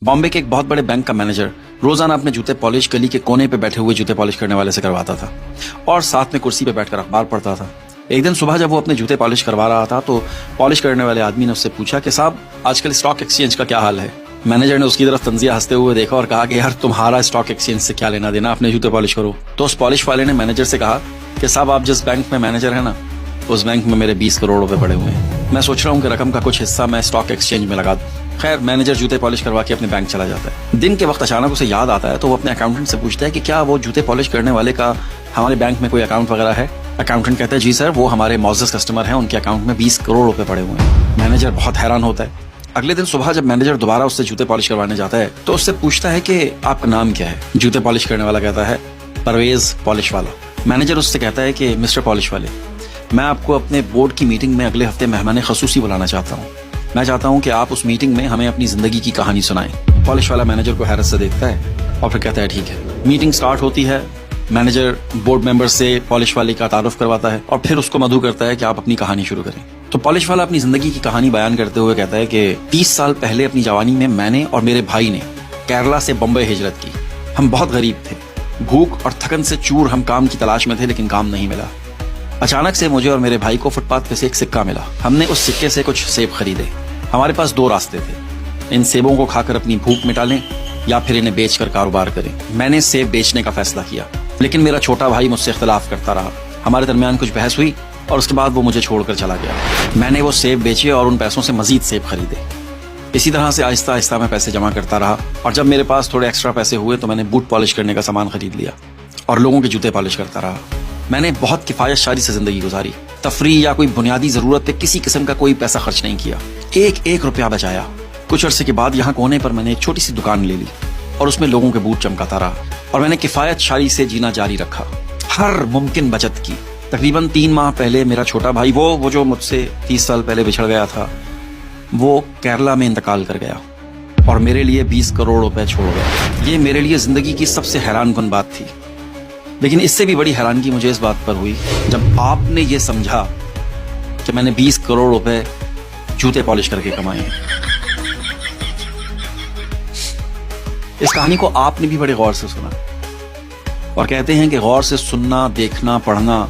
बॉम्बे के एक बहुत बड़े बैंक का मैनेजर रोजाना अपने जूते पॉलिश गली के कोने पे बैठे हुए जूते पॉलिश करने वाले से करवाता था और साथ में कुर्सी पे बैठकर अखबार पढ़ता था। एक दिन सुबह जब वो अपने जूते पॉलिश करवा रहा था तो पॉलिश करने वाले आदमी ने उससे पूछा कि साहब आजकल स्टॉक एक्सचेंज का क्या हाल है। मैनेजर ने उसकी तरफ तंजिया हंसते हुए देखा और कहा कि यार तुम्हारा स्टॉक एक्सचेंज से क्या लेना देना, अपने जूते पॉलिश करो। तो उस पॉलिश वाले ने मैनेजर से कहा कि साहब आप जिस बैंक में मैनेजर है ना, उस बैंक में मेरे 20 करोड़ रुपए पड़े हुए हैं। मैं सोच रहा हूँ कि रकम का कुछ हिस्सा मैं स्टॉक एक्सचेंज में लगा दूं। खैर मैनेजर जूते पॉलिश करवा के अपने बैंक चला जाता है। दिन के वक्त अचानक उसे याद आता है तो वो अपने अकाउंटेंट से पूछता है कि क्या वो जूते पॉलिश करने वाले का हमारे बैंक में कोई अकाउंट वगैरह है। अकाउंटेंट कहता है जी सर, वो हमारे मौजूद कस्टमर हैं, उनके अकाउंट में 20 करोड़ रुपए पड़े हुए हैं। मैनेजर बहुत हैरान होता है। अगले दिन सुबह जब मैनेजर दोबारा उससे जूते पॉलिश करवाने जाता है तो उससे पूछता है कि आपका नाम क्या है। जूते पॉलिश करने वाला कहता है परवेज पॉलिश वाला। मैनेजर उससे कहता है कि मिस्टर पॉलिश वाले, मैं आपको अपने बोर्ड की मीटिंग में अगले हफ्ते मेहमान खसूसी बुलाना चाहता हूँ। मैं चाहता हूँ कि आप उस मीटिंग में हमें अपनी जिंदगी की कहानी सुनाएं। पॉलिश वाला मैनेजर को हैरत से देखता है और फिर कहता है ठीक है। मीटिंग स्टार्ट होती है। मैनेजर बोर्ड मेंबर से पॉलिश वाले का तारुफ करवाता है और फिर उसको मधु करता है कि आप अपनी कहानी शुरू करें। तो पॉलिश वाला अपनी जिंदगी की कहानी बयान करते हुए कहता है कि 30 साल पहले अपनी जवानी में मैंने और मेरे भाई ने केरला से बम्बई हिजरत की। हम बहुत गरीब थे, भूख और थकन से चूर हम काम की तलाश में थे, लेकिन काम नहीं मिला। अचानक से मुझे और मेरे भाई को फुटपाथ पे से एक सिक्का मिला। हमने उस सिक्के से कुछ सेब खरीदे। हमारे पास 2 रास्ते थे, इन सेबों को खाकर अपनी भूख मिटा लें या फिर इन्हें बेचकर कारोबार करें। मैंने सेब बेचने का फैसला किया, लेकिन मेरा छोटा भाई मुझसे इख्तलाफ करता रहा। हमारे दरमियान कुछ बहस हुई और उसके बाद वो मुझे छोड़कर चला गया। मैंने वो सेब बेचे और उन पैसों से मजीद सेब खरीदे। इसी तरह से आहिस्ता आहिस्ता मैं पैसे जमा करता रहा और जब मेरे पास थोड़े एक्स्ट्रा पैसे हुए तो मैंने बूट पॉलिश करने का सामान खरीद लिया और लोगों के जूते पॉलिश करता रहा। मैंने बहुत किफायतशारी से जिंदगी गुजारी। तफरीह या कोई बुनियादी जरूरत पे किसी किस्म का कोई पैसा खर्च नहीं किया। एक रुपया बचाया। कुछ अरसे के बाद यहाँ कोने पर मैंने एक छोटी सी दुकान ले ली और उसमें लोगों के बूट चमकाता रहा और मैंने किफायतशारी से जीना जारी रखा। हर मुमकिन बचत की। तकरीबन 3 माह पहले मेरा छोटा भाई वो जो मुझसे 30 साल पहले बिछड़ गया था, वो केरला में इंतकाल कर गया और मेरे लिए 20 करोड़ रुपए छोड़ गया। ये मेरे लिए जिंदगी की सबसे हैरानकुन बात थी। लेकिन इससे भी बड़ी हैरानगी मुझे इस बात पर हुई जब आपने ये समझा कि मैंने 20 करोड़ रुपए जूते पॉलिश करके कमाए हैं। इस कहानी को आपने भी बड़े गौर से सुना और कहते हैं कि गौर से सुनना, देखना, पढ़ना